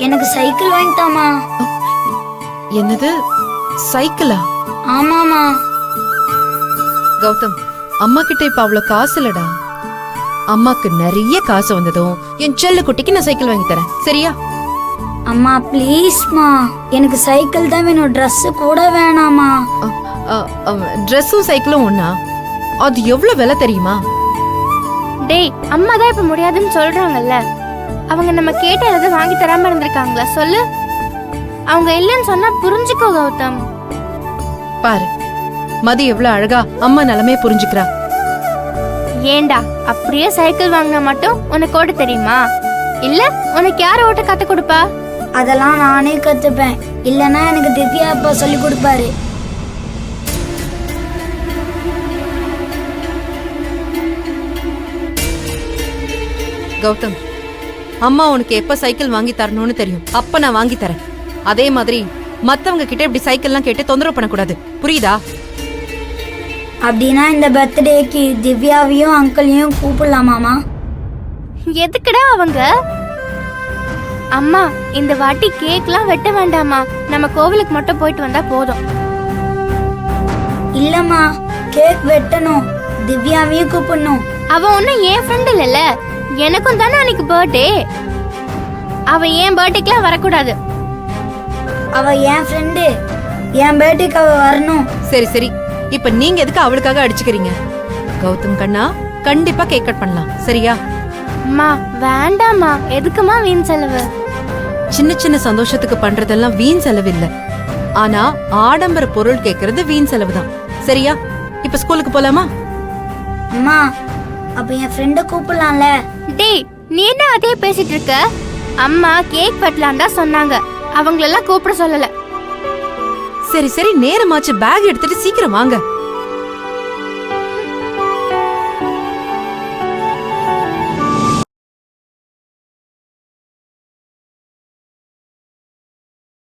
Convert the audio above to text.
எனக்கு சைக்கிள் வாங்கிட்டாமா. என்னது, சைக்கிளா? ஆமாமா. கௌதம், அம்மா கிட்ட இப்ப அவ்வளவு காசு இல்லடா. அம்மாக்கு நிறைய காசு வந்ததும் என் செல்ல குட்டிக்கு நான் சைக்கிள் வாங்கி தரேன், சரியா? அம்மா ப்ளீஸ்மா, எனக்கு சைக்கிள் தான் வேணும், ட்ரெஸ் கூட வேணாமா. ட்ரெஸ்ஸும் சைக்கிளும் ஒண்ணா? அது எவ்வளவு விலை தெரியுமா? டேய், அம்மா தான் இப்ப முடியாதுன்னு சொல்றாங்கல்ல. அவங்க நம்ம கேட்ட ஏதாவது வாங்கி தராம இருந்திருக்காங்களா சொல்லு? அவங்க இல்லைன்னு சொன்னா புரிஞ்சுக்கோ கௌதம். பாரு, மதி எவ்வளவு அழகா அம்மா நிலைமைய புரிஞ்சுக்கிறா. ஏண்டா, அப்படியே சைக்கிள் வாங்கினா மட்டும் உனக்கு ஓட்ட தெரியுமா? இல்ல உனக்கு யார் ஓட்ட கத்து கொடுப்பா? அதெல்லாம் நானே கத்துப்பேன். இல்லனா எனக்கு திவ்யா அப்பா சொல்லி கொடுப்பாரு. கௌதம், அம்மா உனக்கு எப்ப சைக்கிள் வாங்கி தரணும்னு தெரியும், அப்ப நான் வாங்கி தரேன். அதே மாதிரி மத்தவங்க கிட்ட இப்படி சைக்கிள்லாம் கேட்டு தொந்தரவு பண்ணக்கூடாது, புரியுதா? அப்படின்னா இந்த பர்த்டேக்கு திவ்யாவையும் அங்கிளையும் கூப்பிடலாமாமா? எதுக்குடா அவங்க? அம்மா, இந்த வாட்டி கேக்லாம் வெட்ட வேண்டாமா, நம்ம கோவிலுக்கு மட்டும் போயிட்டு வந்தா போதும். இல்லம்மா, கேக் வெட்டணும், திவ்யாவையும் கூப்பிடணும். அவ ஒன்னும் என் ஃப்ரெண்ட் இல்ல, எனக்கும் தானே அன்னைக்கு பர்த்டே. அவ என் பர்த்டேக்குலாம் வரக்கூடாது. அவ என் ஃப்ரெண்டு, என் பர்த்டேக்கு அவ வரணும். சரி சரி, இப்ப நீங்க எதுக்கு அவளுக்காக அடிச்சுக்கிறீங்க? கௌதம் கண்ணா, கண்டிப்பா கேக் கட் பண்ணலாம், சரியா? அம்மா வேண்டாமா, எதுக்குமா வீண் செலவு? சின்ன சின்ன சந்தோஷத்துக்கு பண்றதெல்லாம் வீண் செலவு இல்ல. ஆனா ஆடம்பர பொருள் கேக்குறது வீண் செலவு தான், சரியா? இப்ப ஸ்கூலுக்கு போலாமா? அம்மா, அப்ப என் ஃப்ரெண்ட கூப்பிடலாம்ல? டேய், நீ என்ன அதே பேசிட்டு இருக்க? அம்மா கேக் வெட்டலாம் தான் சொன்னாங்க, அவங்களெல்லாம் கூப்பிட சொல்லல. சரி சரி, நேரமாச்சு, பேக் எடுத்துட்டு சீக்கிரம் வாங்க.